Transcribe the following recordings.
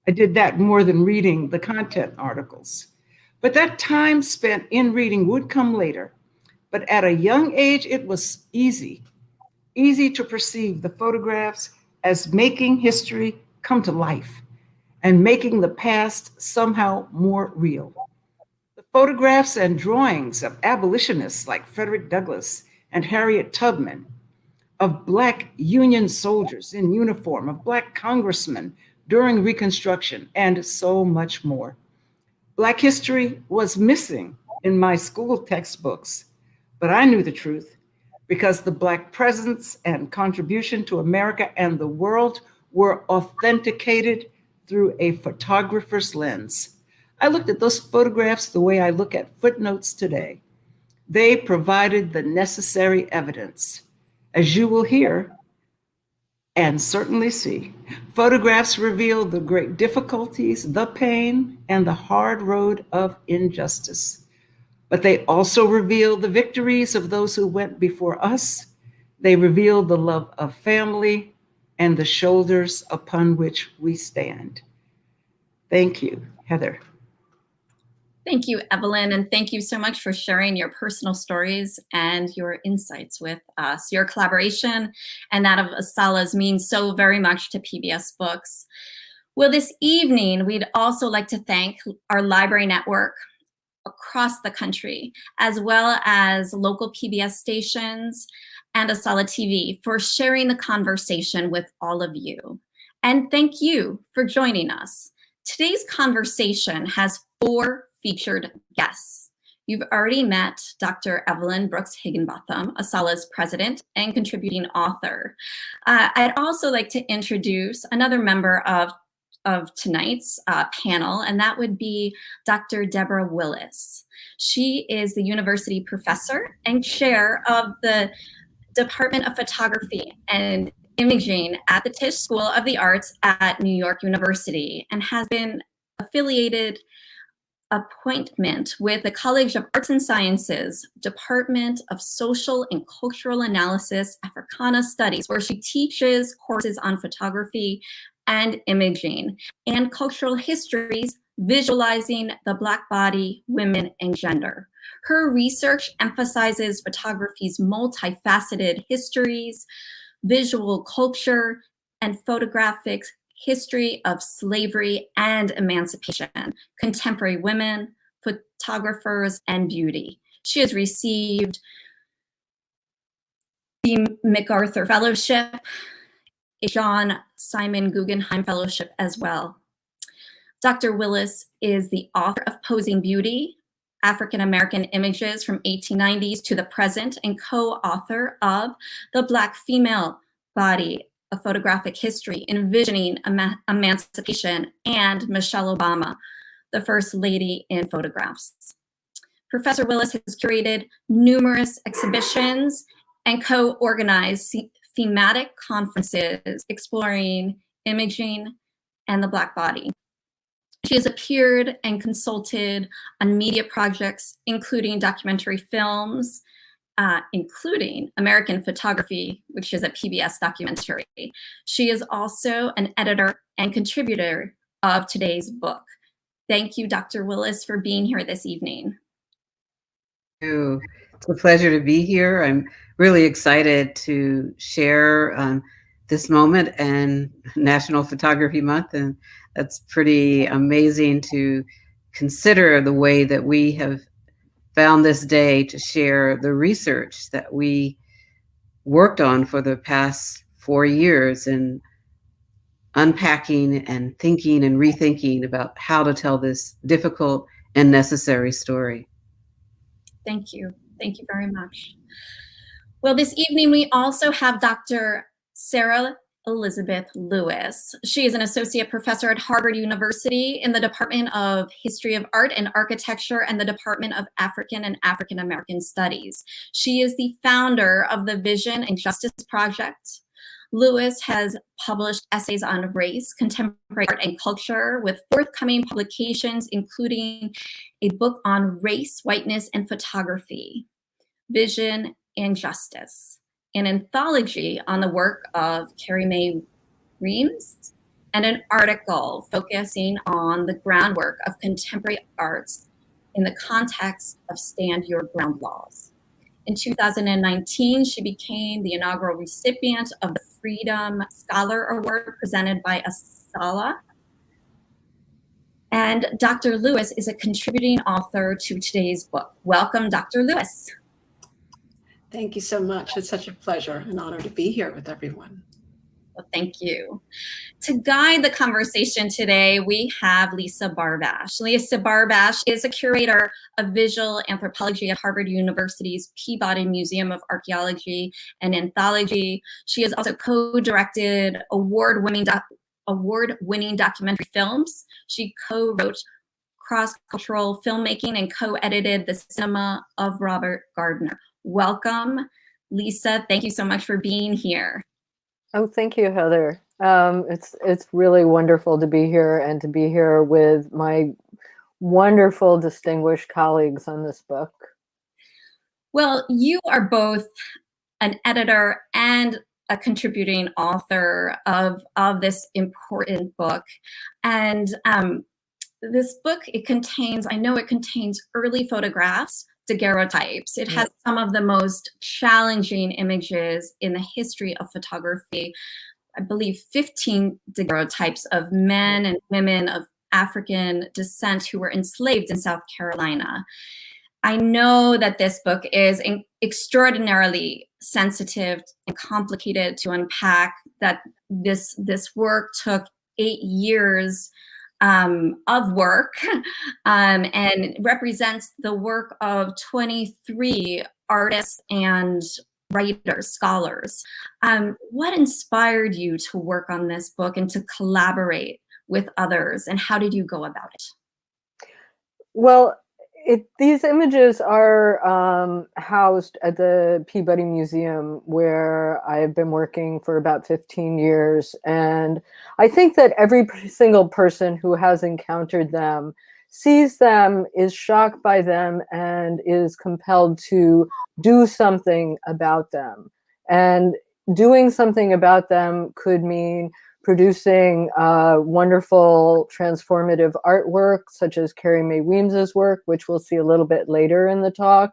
I did that more than reading the content articles. But that time spent in reading would come later. But at a young age, it was easy to perceive the photographs as making history come to life and making the past somehow more real. The photographs and drawings of abolitionists like Frederick Douglass and Harriet Tubman, of Black Union soldiers in uniform, of Black congressmen during Reconstruction, and so much more. Black history was missing in my school textbooks, but I knew the truth because the Black presence and contribution to America and the world were authenticated through a photographer's lens. I looked at those photographs the way I look at footnotes today. They provided the necessary evidence. As you will hear and certainly see, photographs reveal the great difficulties, the pain, and the hard road of injustice. But they also reveal the victories of those who went before us. They reveal the love of family and the shoulders upon which we stand. Thank you, Heather. Thank you, Evelyn, and thank you so much for sharing your personal stories and your insights with us. Your collaboration and that of ASALH's means so very much to PBS Books. Well, this evening, we'd also like to thank our library network across the country, as well as local PBS stations and ASALH TV for sharing the conversation with all of you. And thank you for joining us. Today's conversation has 4 featured guests. You've already met Dr. Evelyn Brooks Higginbotham, ASALH's president and contributing author. I'd also like to introduce another member of tonight's panel, and that would be Dr. Deborah Willis. She is the university professor and chair of the Department of Photography and Imaging at the Tisch School of the Arts at New York University and has been affiliated appointment with the College of Arts and Sciences, Department of Social and Cultural Analysis, Africana Studies, where she teaches courses on photography and imaging and cultural histories, visualizing the Black body, women, and gender. Her research emphasizes photography's multifaceted histories, visual culture, and photographic history of slavery and emancipation, contemporary women, photographers, and beauty. She has received the MacArthur Fellowship, a John Simon Guggenheim Fellowship as well. Dr. Willis is the author of Posing Beauty, African American Images from 1890s to the Present, and co-author of The Black Female Body, A Photographic History, Envisioning Emancipation, and Michelle Obama, the First Lady in Photographs. Professor Willis has curated numerous exhibitions and co-organized thematic conferences exploring imaging and the Black body. She has appeared and consulted on media projects, including documentary films, including American Photography, which is a PBS documentary. She is also an editor and contributor of today's book. Thank you, Dr. Willis, for being here this evening. Thank you. It's a pleasure to be here. I'm really excited to share this moment and National Photography Month, and that's pretty amazing to consider the way that we have found this day to share the research that we worked on for the past 4 years and unpacking and thinking and rethinking about how to tell this difficult and necessary story. Thank you. Thank you very much. Well, this evening we also have Dr. Sarah Elizabeth Lewis. She is an associate professor at Harvard University in the Department of History of Art and Architecture and the Department of African and African American Studies. She is the founder of the Vision and Justice Project. Lewis has published essays on race, contemporary art, and culture with forthcoming publications, including a book on race, whiteness, and photography, Vision and Justice, an anthology on the work of Carrie Mae Weems, and an article focusing on the groundwork of contemporary arts in the context of Stand Your Ground laws. In 2019, she became the inaugural recipient of the Freedom Scholar Award presented by ASALH. And Dr. Lewis is a contributing author to today's book. Welcome, Dr. Lewis. Thank you so much. It's such a pleasure and honor to be here with everyone. Well, thank you. To guide the conversation today, we have Ilisa Barbash. Ilisa Barbash is a curator of visual anthropology at Harvard University's Peabody Museum of Archaeology and Anthology. She has also co-directed award-winning documentary films. She co-wrote Cross-Cultural Filmmaking and co-edited The Cinema of Robert Gardner. Welcome, Lisa. Thank you so much for being here. Oh, thank you, Heather. It's really wonderful to be here and to be here with my wonderful, distinguished colleagues on this book. Well, you are both an editor and a contributing author of this important book. And this book, I know it contains early photographs, daguerreotypes. It has some of the most challenging images in the history of photography. I believe 15 daguerreotypes of men and women of African descent who were enslaved in South Carolina. I know that this book is extraordinarily sensitive and complicated to unpack, that this work took 8 years of work and represents the work of 23 artists and writers, scholars. What inspired you to work on this book and to collaborate with others, and how did you go about it? Well, these images are housed at the Peabody Museum, where I've been working for about 15 years. And I think that every single person who has encountered them sees them, is shocked by them, and is compelled to do something about them. And doing something about them could mean producing wonderful transformative artwork, such as Carrie Mae Weems's work, which we'll see a little bit later in the talk,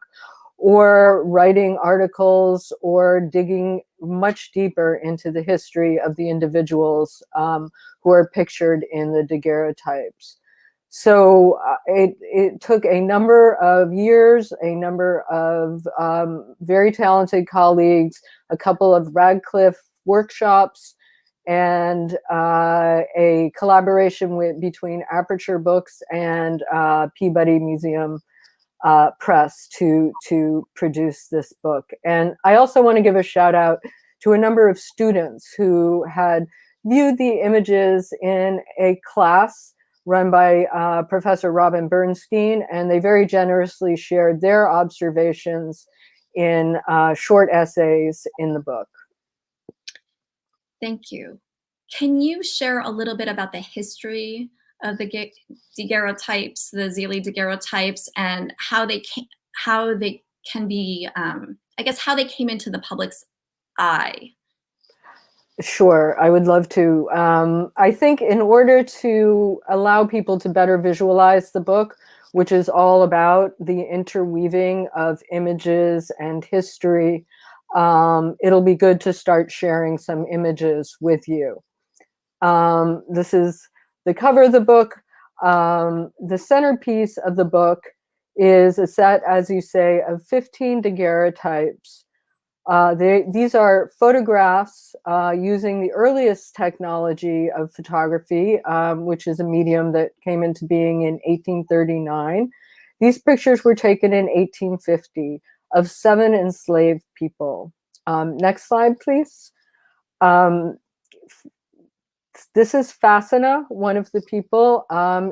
or writing articles, or digging much deeper into the history of the individuals who are pictured in the daguerreotypes. So it took a number of years, a number of very talented colleagues, a couple of Radcliffe workshops, and a collaboration between Aperture Books and Peabody Museum Press to produce this book. And I also want to give a shout out to a number of students who had viewed the images in a class run by Professor Robin Bernstein, and they very generously shared their observations in short essays in the book. Thank you. Can you share a little bit about the history of the daguerreotypes, the Zealy daguerreotypes, and how they can be, I guess, how they came into the public's eye? Sure, I would love to. I think in order to allow people to better visualize the book, which is all about the interweaving of images and history, it'll be good to start sharing some images with you. This is the cover of the book. The centerpiece of the book is a set, as you say, of 15 daguerreotypes. These are photographs using the earliest technology of photography, which is a medium that came into being in 1839. These pictures were taken in 1850 of 7 enslaved people. Next slide, please. This is Fassena, one of the people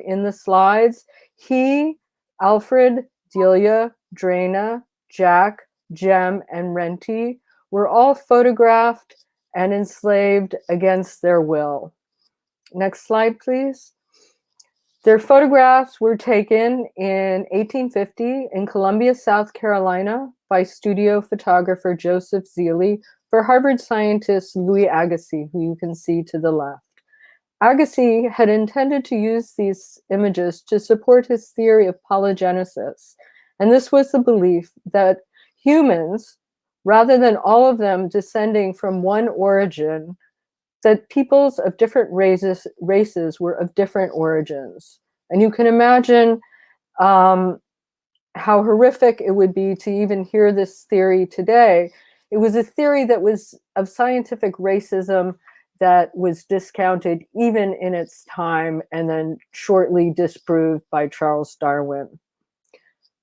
in the slides. He, Alfred, Delia, Drana, Jack, Jem, and Renty were all photographed and enslaved against their will. Next slide, please. Their photographs were taken in 1850 in Columbia, South Carolina by studio photographer Joseph Zealy for Harvard scientist Louis Agassiz, who you can see to the left. Agassiz had intended to use these images to support his theory of polygenesis. And this was the belief that humans, rather than all of them descending from one origin, that peoples of different races were of different origins. And you can imagine how horrific it would be to even hear this theory today. It was a theory that was of scientific racism that was discounted even in its time and then shortly disproved by Charles Darwin.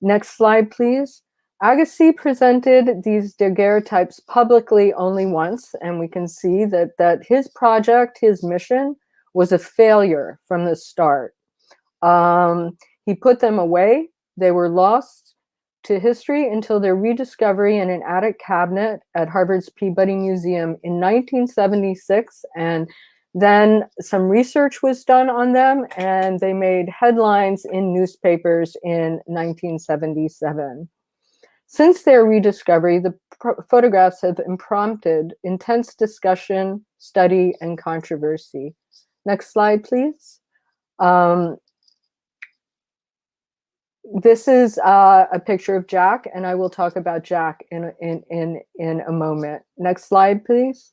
Next slide, please. Agassiz presented these daguerreotypes publicly only once, and we can see that his project, his mission, was a failure from the start. He put them away. They were lost to history until their rediscovery in an attic cabinet at Harvard's Peabody Museum in 1976. And then some research was done on them, and they made headlines in newspapers in 1977. Since their rediscovery, the photographs have prompted intense discussion, study, and controversy. Next slide, please. This is a picture of Jack, and I will talk about Jack in a moment. Next slide, please.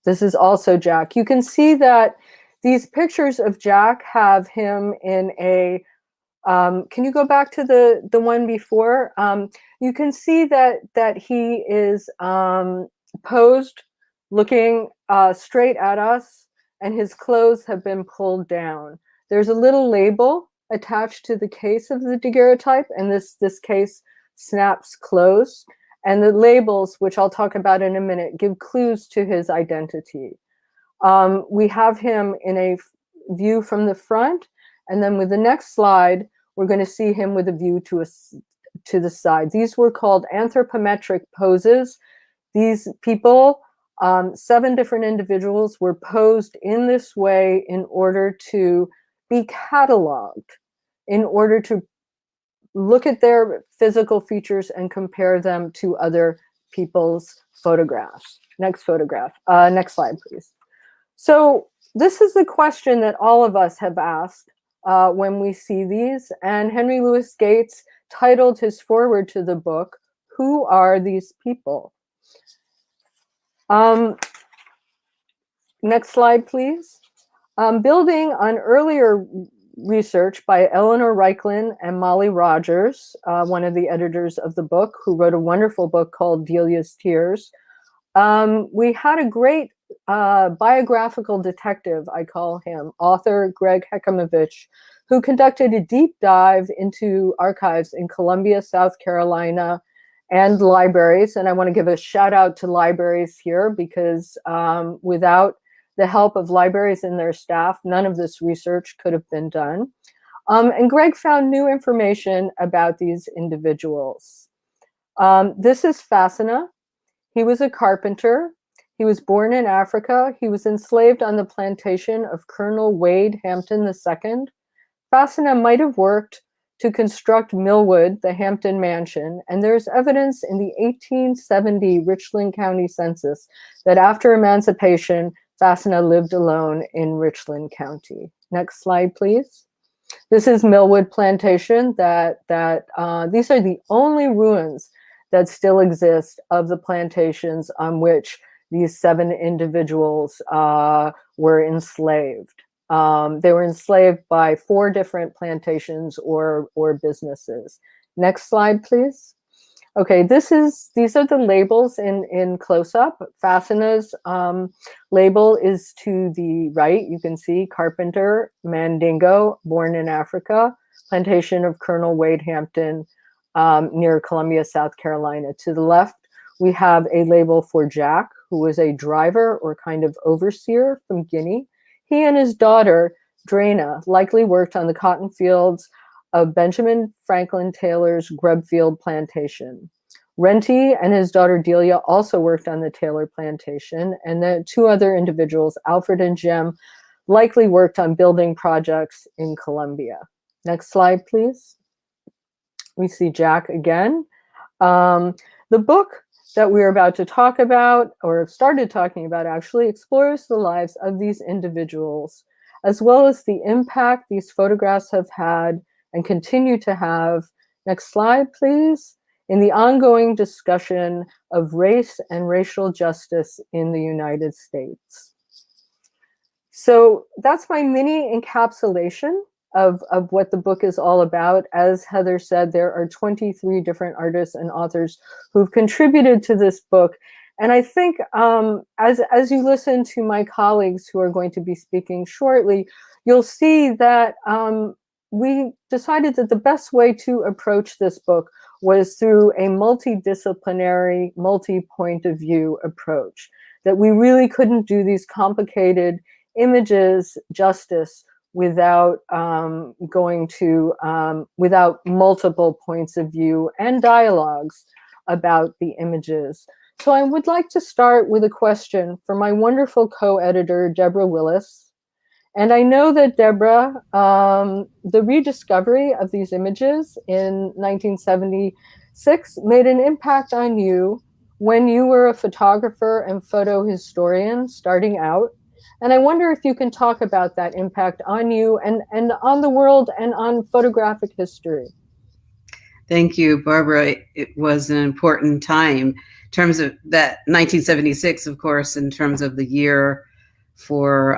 This is also Jack. You can see that these pictures of Jack have him in a, can you go back to the one before? You can see that he is posed looking straight at us, and his clothes have been pulled down. There's a little label attached to the case of the daguerreotype, and this case snaps closed. And the labels, which I'll talk about in a minute, give clues to his identity. We have him in a view from the front, and then with the next slide, we're going to see him with a view to the side. These were called anthropometric poses. These people, 7 different individuals, were posed in this way in order to be cataloged, in order to look at their physical features and compare them to other people's photographs. Next photograph. Next slide, please. So this is the question that all of us have asked when we see these, and Henry Louis Gates titled his foreword to the book, "Who Are These People?" Next slide, please. Building on earlier research by Eleanor Reichlin and Molly Rogers, one of the editors of the book, who wrote a wonderful book called Delia's Tears. We had a great biographical detective, I call him, author Greg Hekimovich, who conducted a deep dive into archives in Columbia, South Carolina, and libraries. And I want to give a shout out to libraries here, because without the help of libraries and their staff, none of this research could have been done. And Greg found new information about these individuals. This is Fassena. He was a carpenter. He was born in Africa. He was enslaved on the plantation of Colonel Wade Hampton II. Fassena might have worked to construct Millwood, the Hampton Mansion, and there's evidence in the 1870 Richland County Census that after emancipation, Fassena lived alone in Richland County. Next slide, please. This is Millwood Plantation. These are the only ruins that still exist of the plantations on which these 7 individuals were enslaved. They were enslaved by 4 different plantations or businesses. Next slide, please. Okay, these are the labels in close-up. Fassena's label is to the right. You can see carpenter, Mandingo, born in Africa, plantation of Colonel Wade Hampton near Columbia, South Carolina. To the left, we have a label for Jack, who was a driver or kind of overseer from Guinea. He and his daughter, Drana, likely worked on the cotton fields of Benjamin Franklin Taylor's Grubfield plantation. Renty and his daughter Delia also worked on the Taylor plantation, and the 2 other individuals, Alfred and Jem, likely worked on building projects in Columbia. Next slide, please. We see Jack again. The book that we're about to talk about, or started talking about actually, explores the lives of these individuals as well as the impact these photographs have had and continue to have, next slide please, in the ongoing discussion of race and racial justice in the United States. So that's my mini encapsulation of what the book is all about. As Heather said, there are 23 different artists and authors who've contributed to this book. And I think as you listen to my colleagues who are going to be speaking shortly, you'll see that we decided that the best way to approach this book was through a multidisciplinary, multi-point of view approach, that we really couldn't do these complicated images justice without without multiple points of view and dialogues about the images. So I would like to start with a question for my wonderful co-editor, Deborah Willis. And I know that Deborah, the rediscovery of these images in 1976 made an impact on you when you were a photographer and photo historian starting out. And I wonder if you can talk about that impact on you and on the world and on photographic history. Thank you, Barbara. It was an important time in terms of that 1976, of course, in terms of the year for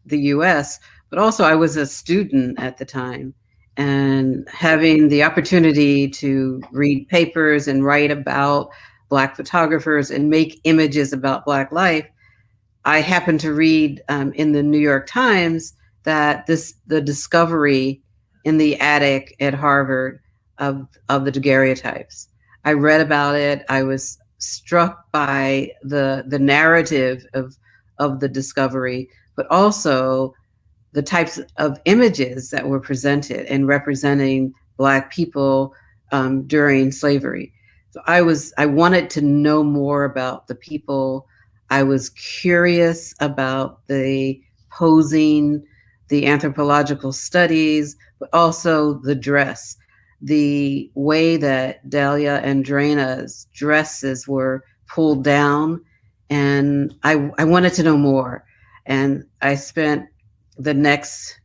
the US, but also I was a student at the time, and having the opportunity to read papers and write about Black photographers and make images about Black life, I happened to read in the New York Times that the discovery in the attic at Harvard of the daguerreotypes. I read about it. I was struck by the narrative of the discovery, but also the types of images that were presented and representing Black people during slavery. So I wanted to know more about the people. I was curious about the posing, the anthropological studies, but also the dress, the way that Delia and Drana's dresses were pulled down. And I wanted to know more. And I spent the next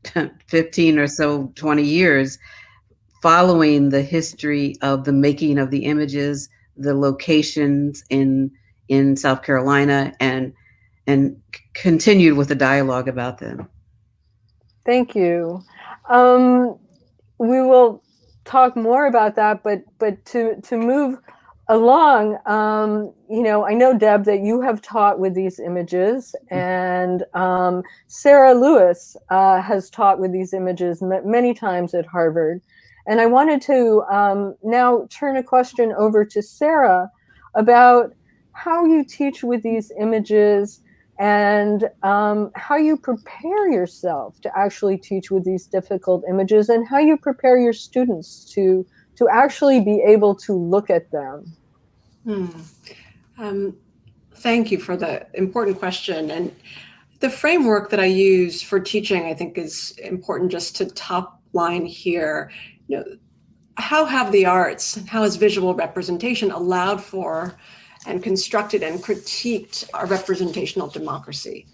15 or so, 20 years following the history of the making of the images, the locations in South Carolina, and continued with the dialogue about them. Thank you. We will talk more about that, but to move along, I know, Deb, that you have taught with these images, and Sarah Lewis has taught with these images many times at Harvard. And I wanted to now turn a question over to Sarah about how you teach with these images and how you prepare yourself to actually teach with these difficult images, and how you prepare your students to actually be able to look at them. Thank you for the important question. And the framework that I use for teaching, I think, is important just to top line here. How have the arts, how has visual representation allowed for and constructed and critiqued our representational democracy?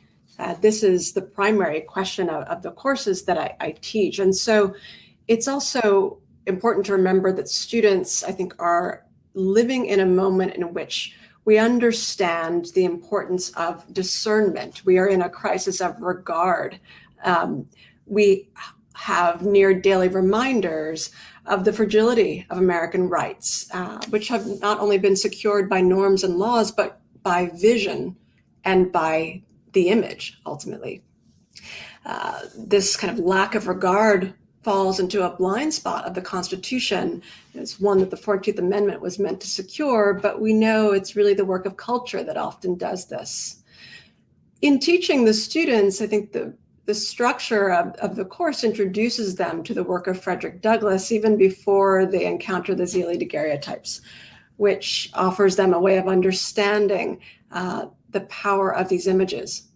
This is the primary question of the courses that I teach. And so it's also important to remember that students, I think, are living in a moment in which we understand the importance of discernment. We are in a crisis of regard. We have near daily reminders of the fragility of American rights, which have not only been secured by norms and laws, but by vision and by the image, ultimately. This kind of lack of regard falls into a blind spot of the Constitution. It's one that the 14th Amendment was meant to secure, but we know it's really the work of culture that often does this. In teaching the students, I think the structure of the course introduces them to the work of Frederick Douglass even before they encounter the Zealy daguerreotypes, which offers them a way of understanding the power of these images.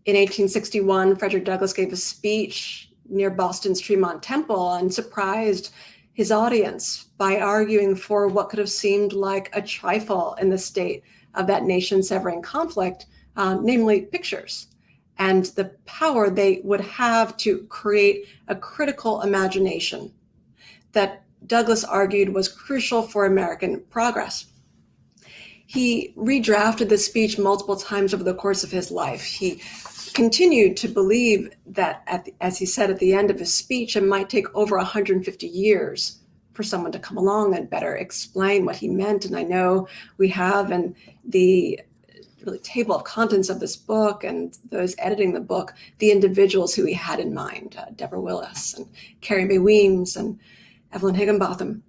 In 1861, Frederick Douglass gave a speech near Boston's Tremont Temple and surprised his audience by arguing for what could have seemed like a trifle in the state of that nation-severing conflict, namely pictures. and the power they would have to create a critical imagination that Douglass argued was crucial for American progress. He redrafted the speech multiple times over the course of his life. He continued to believe that, as he said at the end of his speech, it might take over 150 years for someone to come along and better explain what he meant. And I know we have in the really table of contents of this book and those editing the book, the individuals who he had in mind, Deborah Willis and Carrie Mae Weems and Evelyn Higginbotham.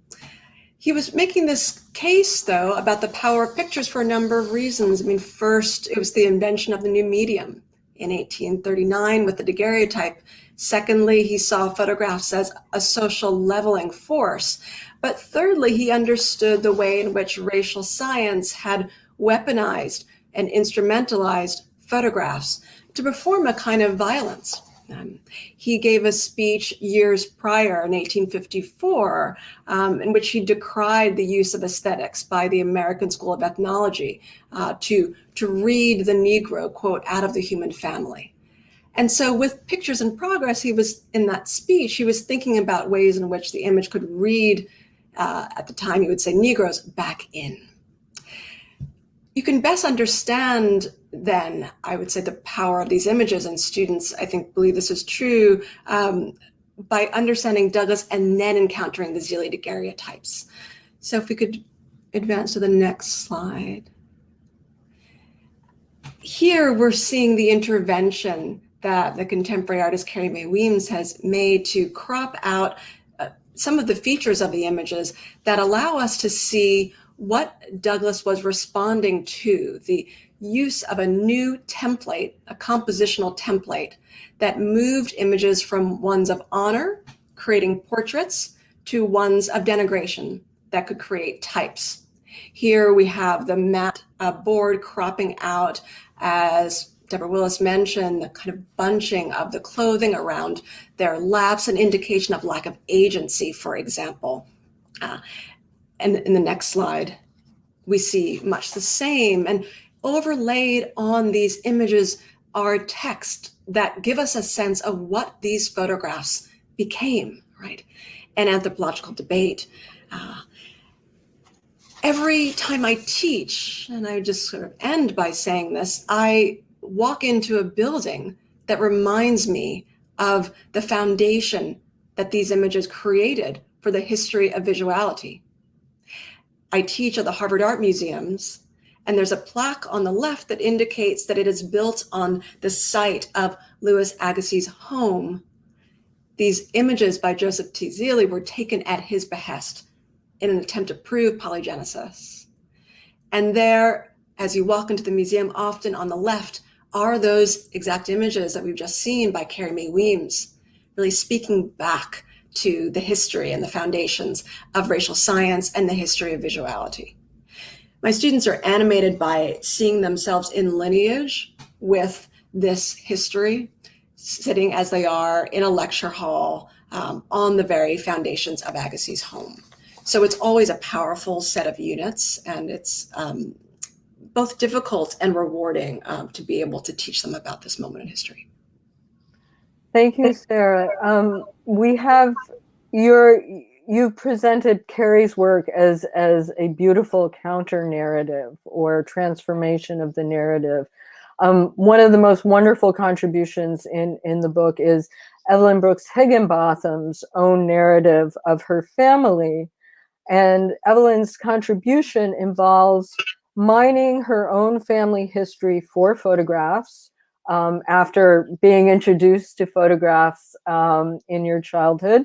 He was making this case, though, about the power of pictures for a number of reasons. I mean, first, it was the invention of the new medium in 1839 with the daguerreotype. Secondly, he saw photographs as a social leveling force. But thirdly, he understood the way in which racial science had weaponized and instrumentalized photographs to perform a kind of violence. He gave a speech years prior in 1854 in which he decried the use of aesthetics by the American School of Ethnology to read the Negro, quote, out of the human family. And so with Pictures in Progress, he was in that speech, he was thinking about ways in which the image could read, at the time he would say, Negroes back in. You can best understand then, I would say, the power of these images, and students, I think, believe this is true, by understanding Douglass and then encountering the Zealy daguerreotypes. So if we could advance to the next slide. Here we're seeing the intervention that the contemporary artist Carrie Mae Weems has made to crop out some of the features of the images that allow us to see what Douglass was responding to, the use of a new template, a compositional template that moved images from ones of honor, creating portraits, to ones of denigration that could create types. Here we have the matte board cropping out, as Deborah Willis mentioned, the kind of bunching of the clothing around their laps, an indication of lack of agency, for example. And in the next slide, we see much the same. And overlaid on these images are text that give us a sense of what these photographs became, right? An anthropological debate. Every time I teach, and I just sort of end by saying this, I walk into a building that reminds me of the foundation that these images created for the history of visuality. I teach at the Harvard Art Museums, and there's a plaque on the left that indicates that it is built on the site of Louis Agassiz's home. These images by Joseph T. Zealy were taken at his behest in an attempt to prove polygenesis. And there, as you walk into the museum, often on the left are those exact images that we've just seen by Carrie Mae Weems, really speaking back to the history and the foundations of racial science and the history of visuality. My students are animated by seeing themselves in lineage with this history, sitting as they are in a lecture hall on the very foundations of Agassiz's home. So it's always a powerful set of units, and it's both difficult and rewarding to be able to teach them about this moment in history. Thank you, Sarah. You've presented Carrie's work as a beautiful counter narrative or transformation of the narrative. One of the most wonderful contributions in the book is Evelyn Brooks Higginbotham's own narrative of her family. And Evelyn's contribution involves mining her own family history for photographs after being introduced to photographs in your childhood.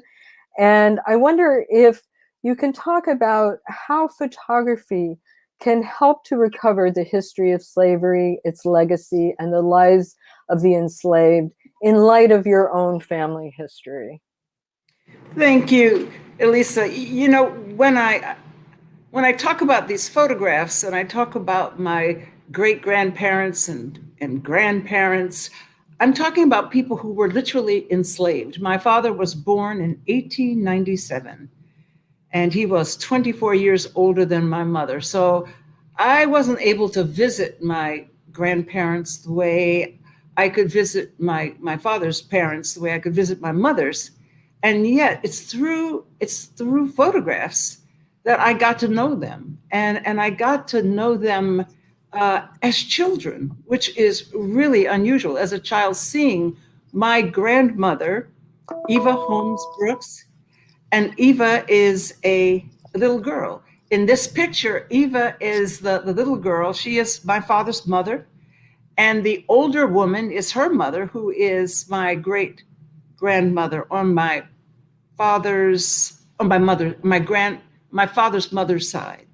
And I wonder if you can talk about how photography can help to recover the history of slavery, its legacy, and the lives of the enslaved in light of your own family history. Thank you, Ilisa. You know, when I talk about these photographs and I talk about my great-grandparents and grandparents, I'm talking about people who were literally enslaved. My father was born in 1897, and he was 24 years older than my mother. So I wasn't able to visit my grandparents the way I could visit my father's parents the way I could visit my mother's. And yet it's through photographs that I got to know them. And I got to know them as children, which is really unusual. As a child, seeing my grandmother, Eva Holmes Brooks, and Eva is a little girl. In this picture, Eva is the little girl. She is my father's mother. And the older woman is her mother, who is my great grandmother on my father's mother's side.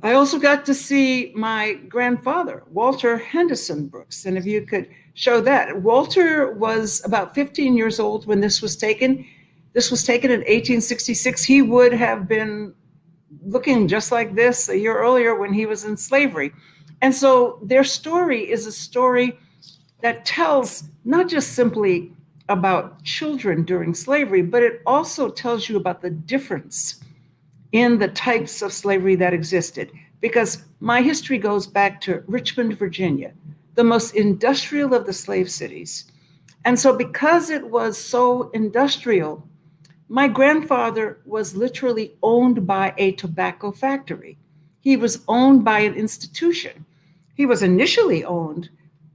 I also got to see my grandfather, Walter Henderson Brooks. And if you could show that. Walter was about 15 years old when this was taken. This was taken in 1866. He would have been looking just like this a year earlier when he was in slavery. And so their story is a story that tells not just simply about children during slavery, but it also tells you about the difference in the types of slavery that existed. Because my history goes back to Richmond, Virginia, the most industrial of the slave cities. And so because it was so industrial, my grandfather was literally owned by a tobacco factory. He was owned by an institution. He was initially owned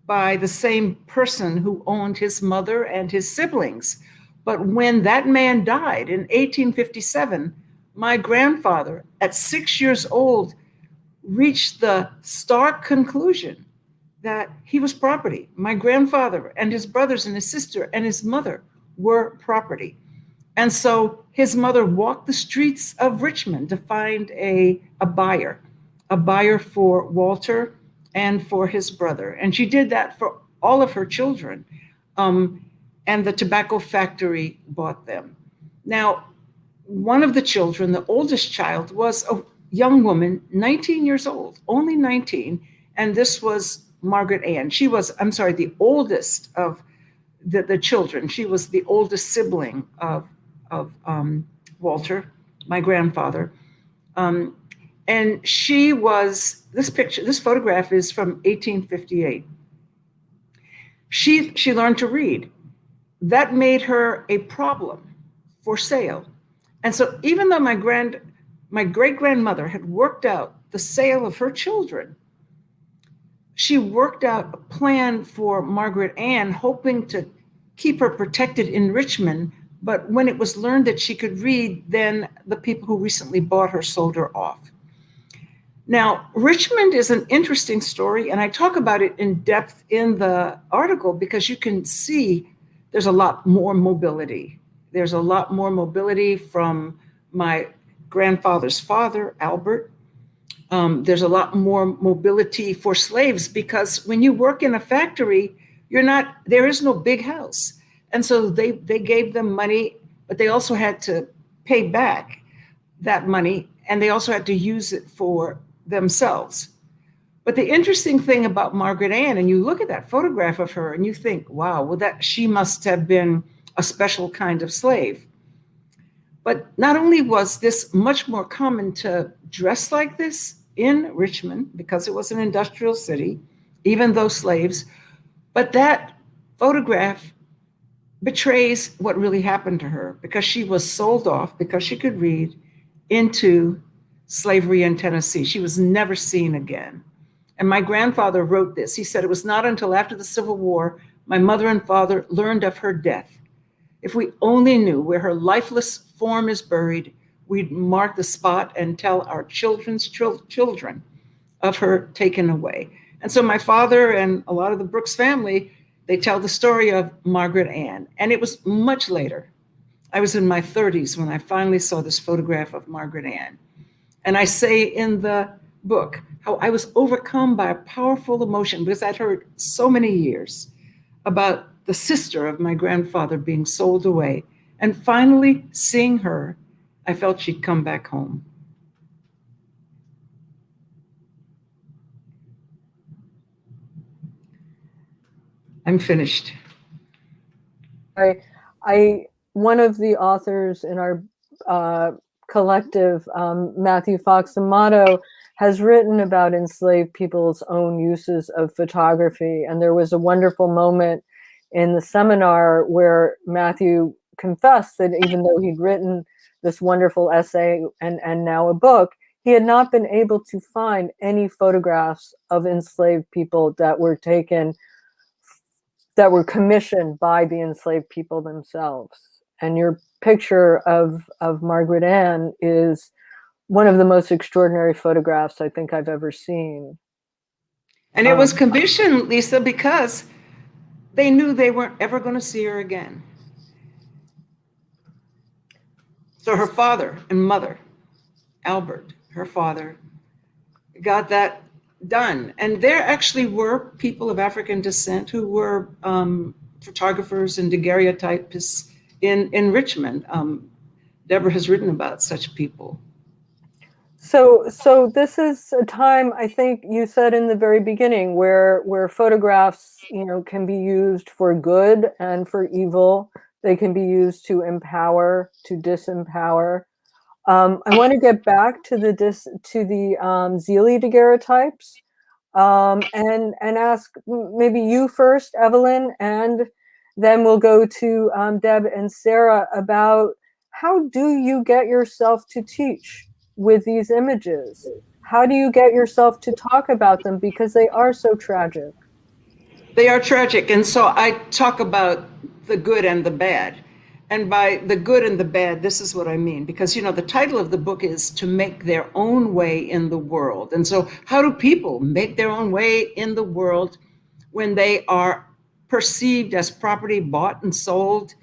by the same person who owned his mother and his siblings. But when that man died in 1857, my grandfather, at 6 years old, reached the stark conclusion that he was property. My grandfather and his brothers and his sister and his mother were property. And so his mother walked the streets of Richmond to find a buyer for Walter and for his brother. And she did that for all of her children. And the tobacco factory bought them. Now, one of the children, the oldest child, was a young woman, 19 years old, only 19. And this was Margaret Ann. She was, the oldest of the children. She was the oldest sibling of Walter, my grandfather. And she was, this photograph is from 1858. She learned to read. That made her a problem for sale. And so even though my great-grandmother had worked out the sale of her children, she worked out a plan for Margaret Ann, hoping to keep her protected in Richmond. But when it was learned that she could read, then the people who recently bought her sold her off. Now, Richmond is an interesting story, and I talk about it in depth in the article because you can see there's a lot more mobility. There's a lot more mobility from my grandfather's father, Albert. There's a lot more mobility for slaves because when you work in a factory, there is no big house. And so they gave them money, but they also had to pay back that money, and they also had to use it for themselves. But the interesting thing about Margaret Ann, and you look at that photograph of her and you think, wow, well, she must have been a special kind of slave. But not only was this much more common to dress like this in Richmond, because it was an industrial city, even though slaves, but that photograph betrays what really happened to her because she was sold off because she could read into slavery in Tennessee. She was never seen again. And my grandfather wrote this. He said, "It was not until after the Civil War my mother and father learned of her death. If we only knew where her lifeless form is buried, we'd mark the spot and tell our children's children of her taken away." And so my father and a lot of the Brooks family, they tell the story of Margaret Ann. And it was much later. I was in my 30s when I finally saw this photograph of Margaret Ann. And I say in the book how I was overcome by a powerful emotion because I'd heard so many years about the sister of my grandfather being sold away. And finally seeing her, I felt she'd come back home. I'm finished. One of the authors in our collective, Matthew Fox Amato, has written about enslaved people's own uses of photography. And there was a wonderful moment in the seminar where Matthew confessed that even though he'd written this wonderful essay and now a book, he had not been able to find any photographs of enslaved people that were taken, that were commissioned by the enslaved people themselves. And your picture of Margaret Ann is one of the most extraordinary photographs I think I've ever seen. And it was commissioned, Lisa, because they knew they weren't ever going to see her again. So her father and mother, Albert, her father, got that done. And there actually were people of African descent who were photographers and daguerreotypists in Richmond. Deborah has written about such people. So this is a time, I think you said in the very beginning, where photographs, can be used for good and for evil. They can be used to empower, to disempower. I want to get back to the Zealy daguerreotypes, and ask maybe you first, Evelyn, and then we'll go to Deb and Sarah about how do you get yourself to teach with these images? How do you get yourself to talk about them, because they are so tragic? They are tragic. And so I talk about the good and the bad. And by the good and the bad, this is what I mean, because, the title of the book is To Make Their Own Way in the World. And so how do people make their own way in the world when they are perceived as property bought and sold,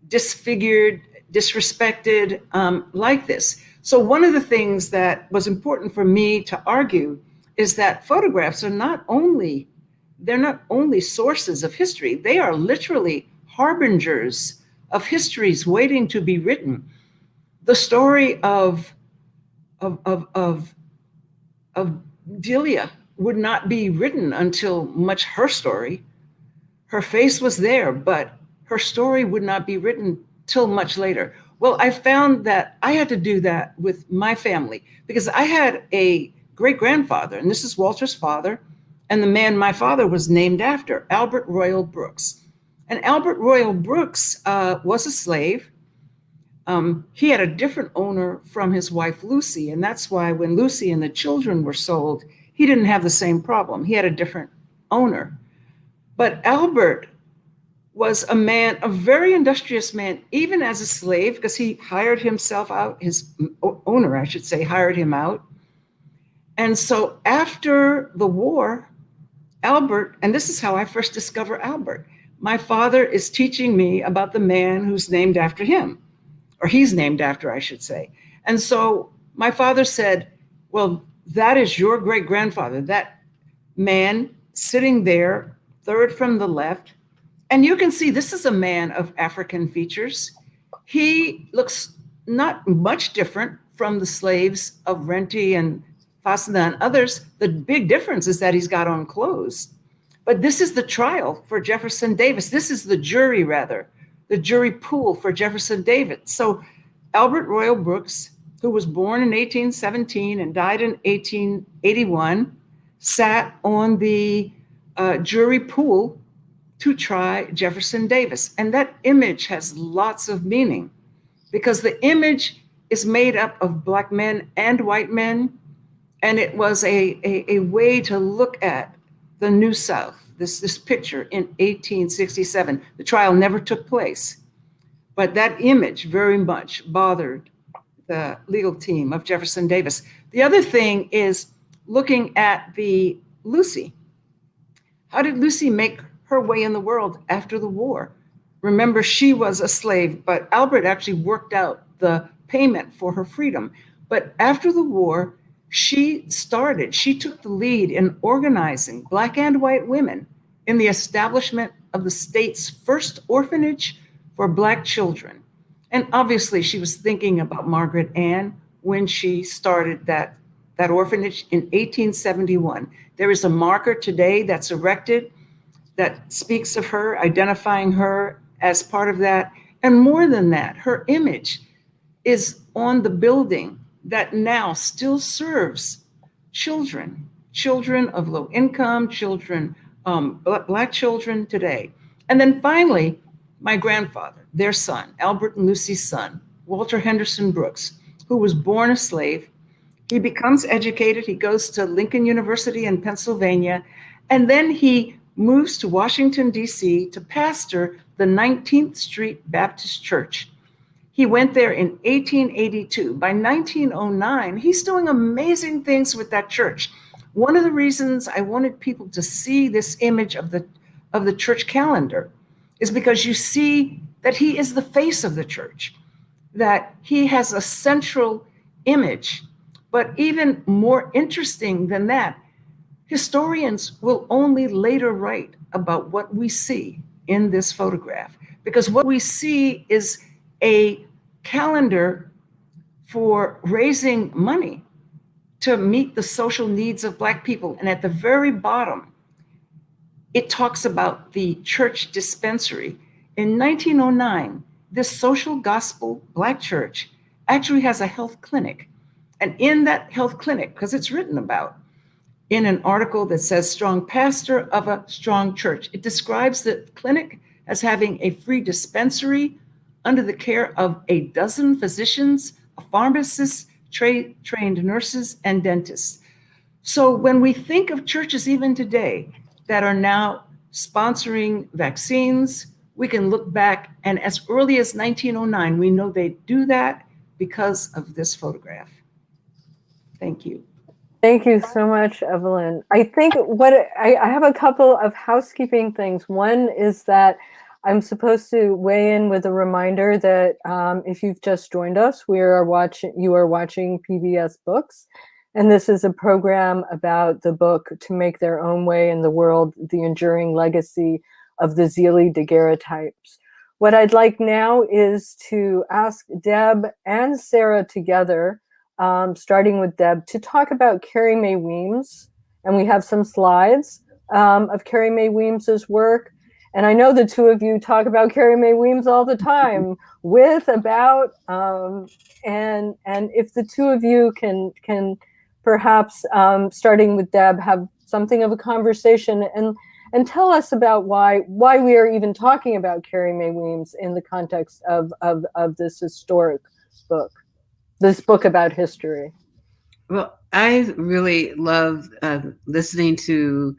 disfigured, disrespected, like this? So one of the things that was important for me to argue is that photographs are not only sources of history, they are literally harbingers of histories waiting to be written. The story of Delia would not be written until much her story. Her face was there, but her story would not be written till much later. Well, I found that I had to do that with my family, because I had a great-grandfather, and this is Walter's father, and the man my father was named after, Albert Royal Brooks. And Albert Royal Brooks was a slave. He had a different owner from his wife, Lucy. And that's why when Lucy and the children were sold, he didn't have the same problem. He had a different owner. But Albert was a very industrious man, even as a slave, because he hired himself out. His owner, I should say, hired him out. And so after the war, Albert, and this is how I first discover Albert, my father is teaching me about the man who's named after him, or he's named after, I should say. And so my father said, well, that is your great-grandfather, that man sitting there, third from the left. And you can see this is a man of African features. He looks not much different from the slaves of Renty and Fassena and others. The big difference is that he's got on clothes. But this is the trial for Jefferson Davis. This is the jury, rather, the jury pool for Jefferson Davis. So Albert Royal Brooks, who was born in 1817 and died in 1881, sat on the jury pool to try Jefferson Davis. And that image has lots of meaning, because the image is made up of Black men and white men. And it was a way to look at the New South, this picture in 1867. The trial never took place, but that image very much bothered the legal team of Jefferson Davis. The other thing is looking at the Lucy. How did Lucy make her way in the world after the war? Remember, she was a slave, but Albert actually worked out the payment for her freedom. But after the war, she took the lead in organizing Black and white women in the establishment of the state's first orphanage for Black children. And obviously she was thinking about Margaret Ann when she started that orphanage in 1871. There is a marker today that's erected that speaks of her, identifying her as part of that. And more than that, her image is on the building that now still serves children, children of low income, children, Black children today. And then finally, my grandfather, their son, Albert and Lucy's son, Walter Henderson Brooks, who was born a slave. He becomes educated. He goes to Lincoln University in Pennsylvania, and then he moves to Washington, D.C. to pastor the 19th Street Baptist Church. He went there in 1882. By 1909, he's doing amazing things with that church. One of the reasons I wanted people to see this image of the church calendar is because you see that he is the face of the church, that he has a central image. But even more interesting than that, historians will only later write about what we see in this photograph, because what we see is a calendar for raising money to meet the social needs of Black people. And at the very bottom, it talks about the church dispensary. In 1909, this social gospel Black church actually has a health clinic. And in that health clinic, because it's written about in an article that says strong pastor of a strong church, it describes the clinic as having a free dispensary under the care of a dozen physicians, a pharmacist, trained nurses, and dentists. So when we think of churches even today that are now sponsoring vaccines, we can look back, and as early as 1909, we know they do that because of this photograph. Thank you. Thank you so much, Evelyn. I think I have a couple of housekeeping things. One is that I'm supposed to weigh in with a reminder that if you've just joined us, you are watching PBS Books. And this is a program about the book To Make Their Own Way in the World, The Enduring Legacy of the Zealy Daguerreotypes. What I'd like now is to ask Deb and Sarah together, starting with Deb, to talk about Carrie Mae Weems. And we have some slides of Carrie Mae Weems's work. And I know the two of you talk about Carrie Mae Weems all the time, and if the two of you can perhaps, starting with Deb, have something of a conversation and tell us about why we are even talking about Carrie Mae Weems in the context of this historic book, this book about history. Well, I really love listening to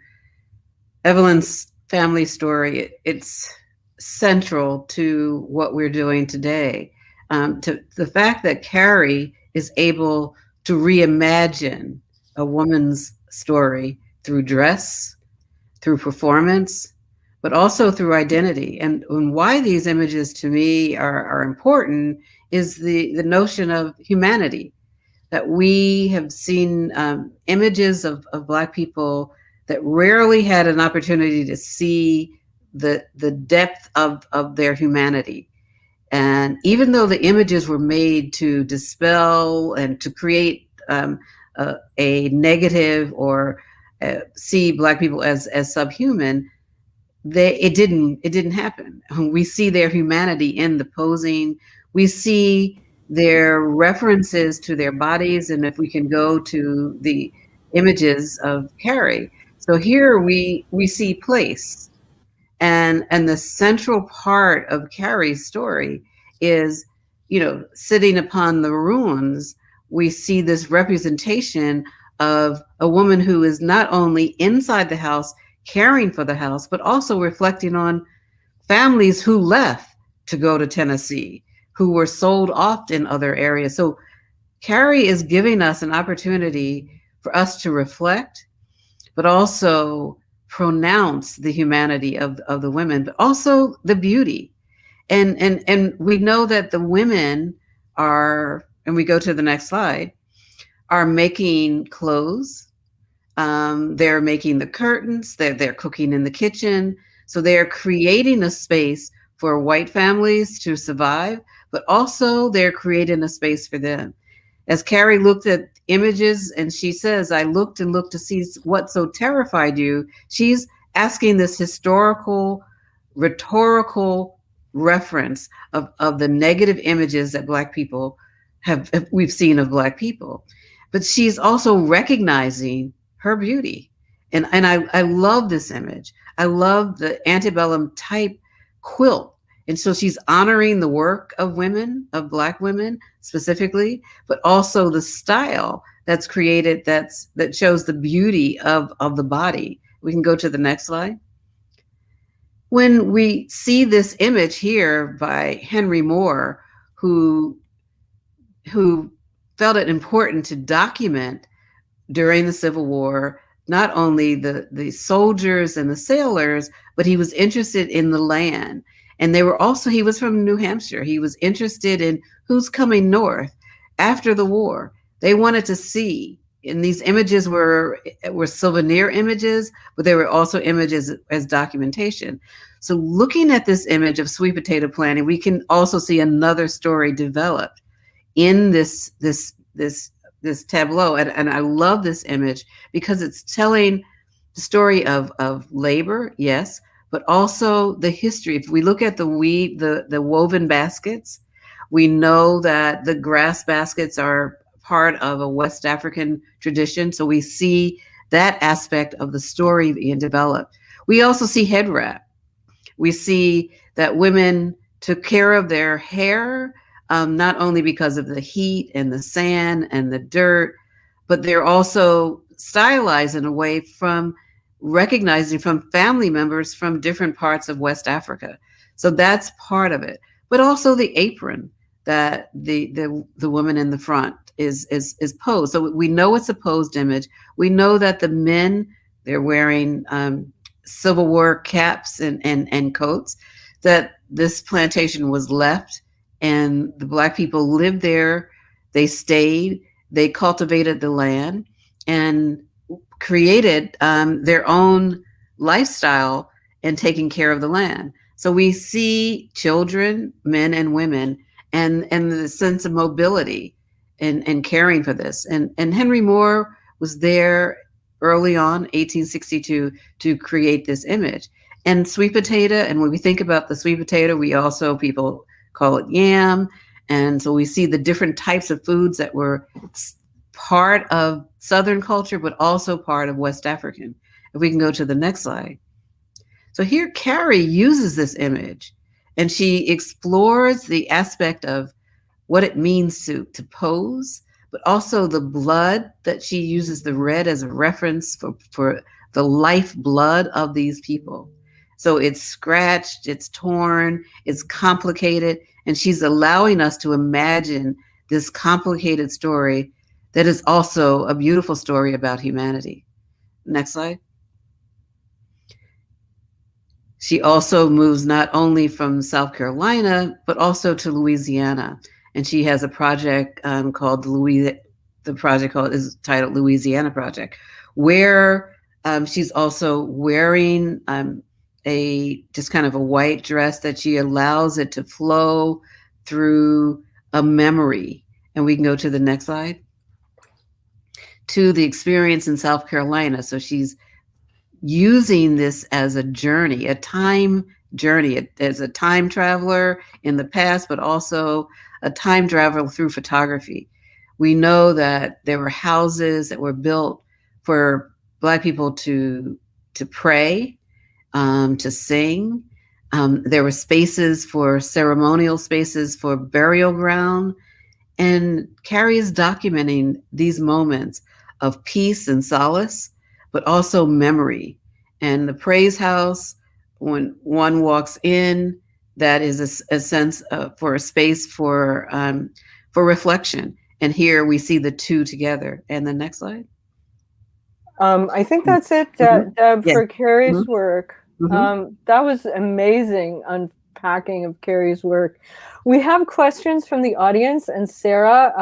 Evelyn's family story. It's central to what we're doing today. To the fact that Carrie is able to reimagine a woman's story through dress, through performance, but also through identity. And why these images to me are important is the notion of humanity, that we have seen images of Black people that rarely had an opportunity to see the depth of their humanity. And even though the images were made to dispel and to create a negative or see Black people as subhuman, it didn't happen. We see their humanity in the posing. We see their references to their bodies, and if we can go to the images of Carrie. So here we see place, and the central part of Carrie's story is, sitting upon the ruins. We see this representation of a woman who is not only inside the house caring for the house, but also reflecting on families who left to go to Tennessee, who were sold off in other areas. So Carrie is giving us an opportunity for us to reflect, but also pronounce the humanity of the women, but also the beauty. And we know that the women are, and we go to the next slide, are making clothes. They're making the curtains, they're cooking in the kitchen. So they're creating a space for white families to survive, but also they're creating a space for them. As Carrie looked at images and she says, I looked and looked to see what so terrified you. She's asking this historical, rhetorical reference of the negative images that Black people we've seen of Black people. but she's also recognizing her beauty. And I love this image. I love the antebellum type quilt. And so she's honoring the work of women, of Black women specifically, but also the style that's created that shows the beauty of the body. We can go to the next slide. When we see this image here by Henry Moore, who felt it important to document during the Civil War, not only the soldiers and the sailors, but he was interested in the land. And he was from New Hampshire. He was interested in who's coming north after the war. They wanted to see, and these images were souvenir images, but they were also images as documentation. So looking at this image of sweet potato planting, we can also see another story developed in this tableau. And I love this image because it's telling the story of labor, yes, but also the history. If we look at the woven baskets, we know that the grass baskets are part of a West African tradition. So we see that aspect of the story being developed. We also see head wrap. We see that women took care of their hair, not only because of the heat and the sand and the dirt, but they're also stylized in a way from recognizing from family members from different parts of West Africa. So that's part of it. But also the apron that the woman in the front is posed. So we know it's a posed image. We know that the men, they're wearing Civil War caps and coats, that this plantation was left and the Black people lived there. They stayed, they cultivated the land and created their own lifestyle and taking care of the land. So we see children, men and women, and the sense of mobility and caring for this. And Henry Moore was there early on, 1862, to create this image. And sweet potato, and when we think about the sweet potato, people call it yam. And so we see the different types of foods that were part of Southern culture, but also part of West African. If we can go to the next slide. So here Carrie uses this image and she explores the aspect of what it means to pose, but also the blood that she uses, the red as a reference for the life blood of these people. So it's scratched, it's torn, it's complicated, and she's allowing us to imagine this complicated story that is also a beautiful story about humanity. Next slide. She also moves not only from South Carolina, but also to Louisiana. And she has a project is titled Louisiana Project, where she's also wearing just kind of a white dress that she allows it to flow through a memory. And we can go to the next slide. To the experience in South Carolina. So she's using this as a journey, a time journey, as a time traveler in the past, but also a time traveler through photography. We know that there were houses that were built for Black people to pray, to sing. There were spaces for ceremonial spaces for burial ground. And Carrie is documenting these moments of peace and solace, but also memory. And the praise house, when one walks in, that is a sense for a space for reflection. And here we see the two together. And the next slide. I think that's it, Deb, Yeah. for Carrie's work. That was amazing unpacking of Carrie's work. We have questions from the audience, and Sarah,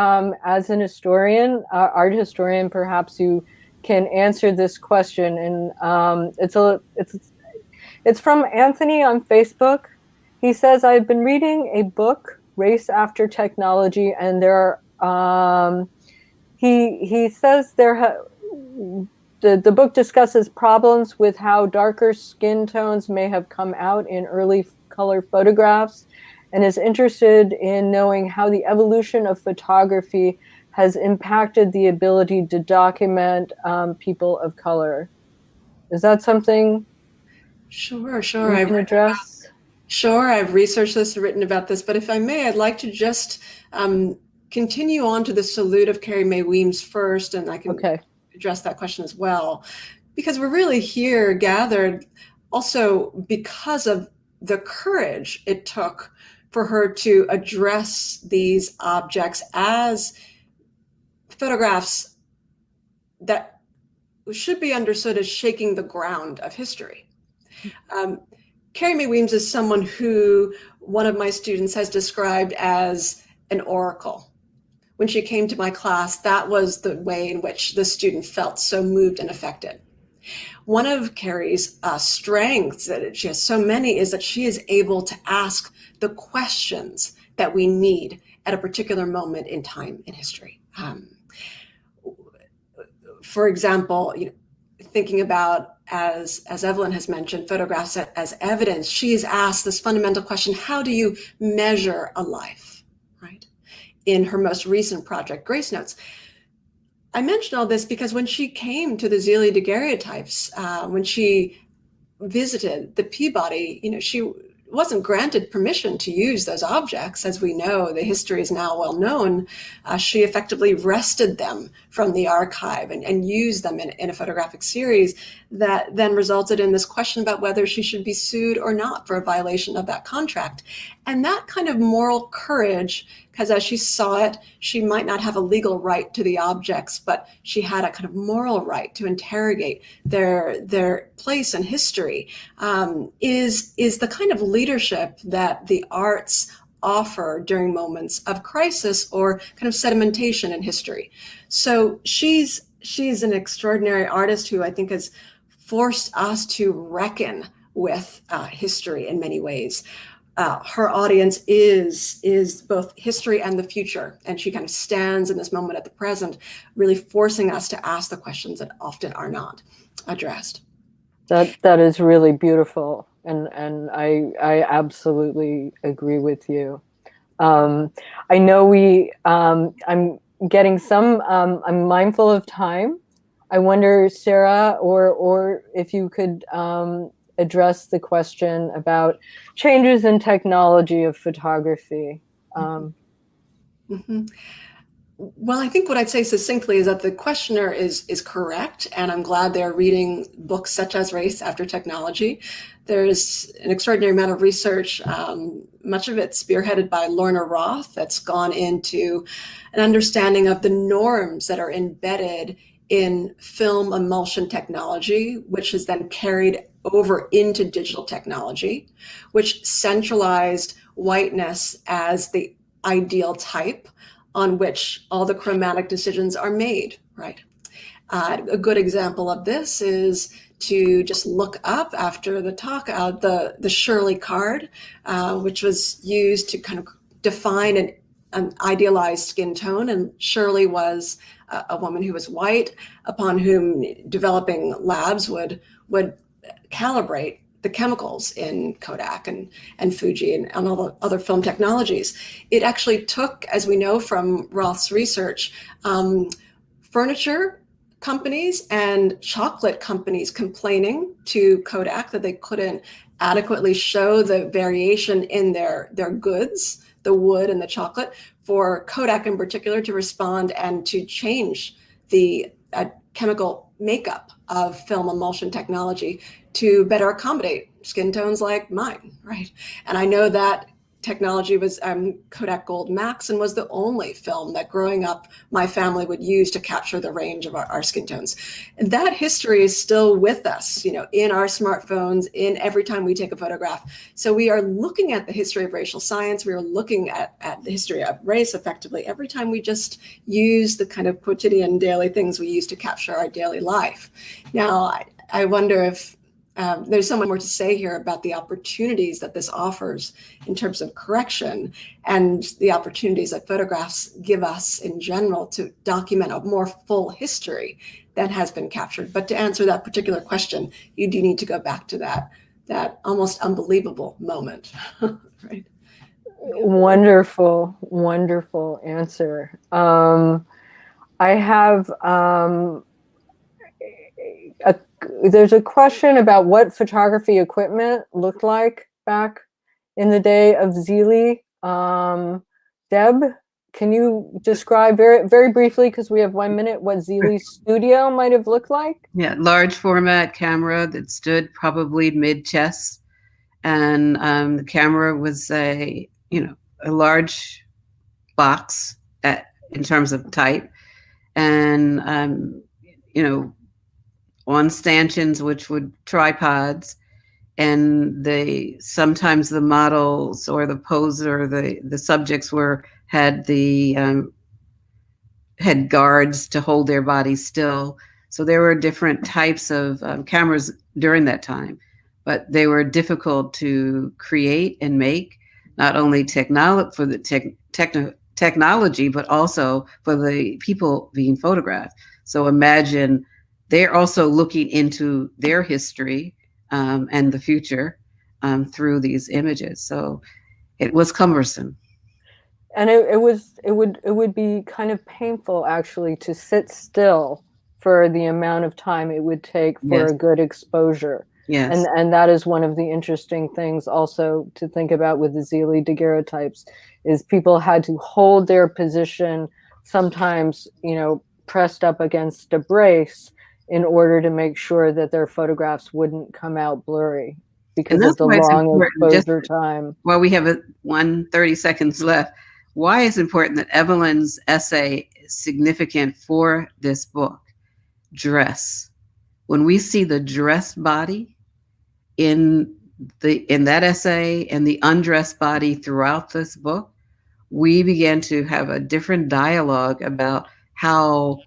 as an historian, art historian, perhaps you can answer this question. And it's from Anthony on Facebook. He says, "I've been reading a book, Race After Technology, and he says the book discusses problems with how darker skin tones may have come out in early color photographs, and is interested in knowing how the evolution of photography has impacted the ability to document people of color. Is that something Sure. you can address? Sure, I've researched this and written about this, but if I may, I'd like to just continue on to the salute of Carrie Mae Weems first, and I can address that question as well, because we're really here gathered also because of the courage it took for her to address these objects as photographs that should be understood as shaking the ground of history. Carrie Mae Weems is someone who one of my students has described as an oracle. When she came to my class, that was the way in which the student felt so moved and affected. One of Carrie's strengths, that she has so many, is that she is able to ask the questions that we need at a particular moment in time in history. For example, thinking about, as Evelyn has mentioned, photographs as evidence, she's asked this fundamental question: how do you measure a life, right? In her most recent project, Grace Notes. I mention all this because when she came to the Zealy daguerreotypes, when she visited the Peabody, she wasn't granted permission to use those objects. As we know, the history is now well known. She effectively wrested them from the archive and used them in a photographic series that then resulted in this question about whether she should be sued or not for a violation of that contract. And that kind of moral courage, because as she saw it, she might not have a legal right to the objects, but she had a kind of moral right to interrogate their place in history, is the kind of leadership that the arts offer during moments of crisis or kind of sedimentation in history. So she's an extraordinary artist who I think has forced us to reckon with history in many ways. Her audience is both history and the future, and she kind of stands in this moment at the present, really forcing us to ask the questions that often are not addressed. That is really beautiful, and I absolutely agree with you. I know I'm getting some. I'm mindful of time. I wonder, Sarah, or if you could address the question about changes in technology of photography. Well, I think what I'd say succinctly is that the questioner is correct, and I'm glad they're reading books such as Race After Technology. There's an extraordinary amount of research, much of it spearheaded by Lorna Roth, that's gone into an understanding of the norms that are embedded in film emulsion technology, which is then carried over into digital technology, which centralized whiteness as the ideal type on which all the chromatic decisions are made, right? A good example of this is to just look up after the talk, the Shirley card, which was used to kind of define an idealized skin tone. And Shirley was a woman who was white, upon whom developing labs would calibrate the chemicals in Kodak and Fuji and all the other film technologies. It actually took, as we know from Roth's research, furniture companies and chocolate companies complaining to Kodak that they couldn't adequately show the variation in their goods, the wood and the chocolate, for Kodak in particular to respond and to change the chemical makeup of film emulsion technology to better accommodate skin tones like mine, right? And I know that technology was Kodak Gold Max, and was the only film that growing up my family would use to capture the range of our skin tones. And that history is still with us, in our smartphones, in every time we take a photograph. So we are looking at the history of racial science. We are looking at the history of race effectively every time we just use the kind of quotidian daily things we use to capture our daily life. Now, I wonder if there's so much more to say here about the opportunities that this offers in terms of correction, and the opportunities that photographs give us in general to document a more full history that has been captured. But to answer that particular question, you do need to go back to that almost unbelievable moment, right? Wonderful answer. I have there's a question about what photography equipment looked like back in the day of Zealy. Deb, can you describe very briefly, because we have 1 minute, what Zealy's studio might have looked like? Yeah, large format camera that stood probably mid-chest, and the camera was a large box in terms of type, and on stanchions, which would tripods, and sometimes the models or the poser, the subjects had guards to hold their bodies still. So there were different types of cameras during that time, but they were difficult to create and make, not only for the technology, but also for the people being photographed. So imagine they're also looking into their history and the future through these images. So it was cumbersome. And it would be kind of painful, actually, to sit still for the amount of time it would take for Yes. a good exposure. Yes. And that is one of the interesting things also to think about with the Zealy daguerreotypes, is people had to hold their position, sometimes, pressed up against a brace, in order to make sure that their photographs wouldn't come out blurry because of the long exposure time. Well, we have 30 seconds left. Why is it important that Evelyn's essay is significant for this book? Dress. When we see the dressed body in that essay and the undressed body throughout this book, we began to have a different dialogue about how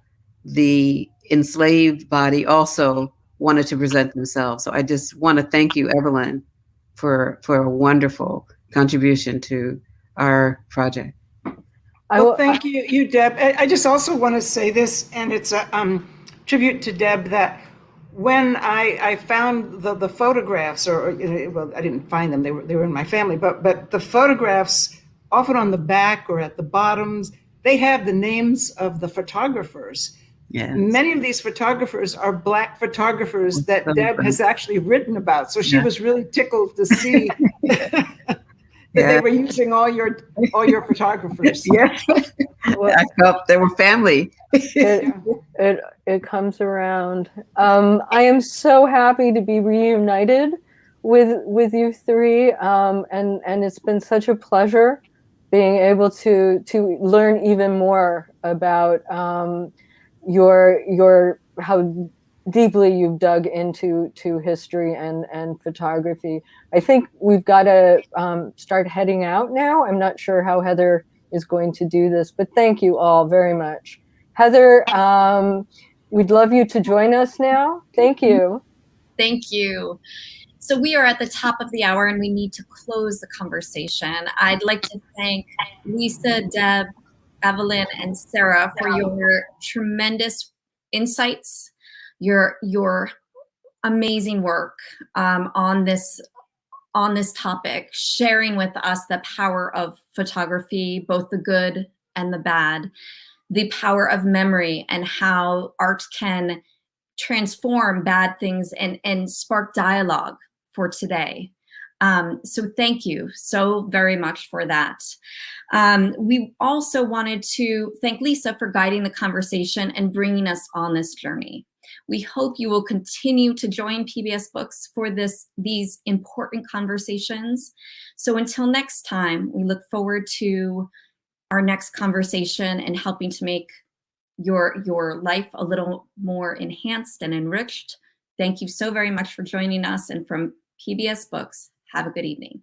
the enslaved body also wanted to present themselves. So I just want to thank you, Evelyn, for a wonderful contribution to our project. Well, thank you, Deb. I just also want to say this, and it's a tribute to Deb, that when I found the photographs, well, I didn't find them; they were in my family. But the photographs, often on the back or at the bottoms, they have the names of the photographers. Yes. Many of these photographers are Black photographers that Deb has actually written about. So she was really tickled to see that they were using all your photographers. Yes, well, I felt they were family. It comes around. I am so happy to be reunited with you three, and it's been such a pleasure being able to learn even more about your how deeply you've dug into history and photography. I think we've got to start heading out now. I'm not sure how Heather is going to do this, but thank you all very much. Heather, we'd love you to join us now. Thank you. Thank you. So we are at the top of the hour and we need to close the conversation. I'd like to thank Lisa, Deb, Evelyn, and Sarah for your tremendous insights, your amazing work on this topic, sharing with us the power of photography, both the good and the bad, the power of memory, and how art can transform bad things and spark dialogue for today. So thank you so very much for that. We also wanted to thank Lisa for guiding the conversation and bringing us on this journey. We hope you will continue to join PBS Books for these important conversations. So until next time, we look forward to our next conversation and helping to make your life a little more enhanced and enriched. Thank you so very much for joining us, and from PBS Books, have a good evening.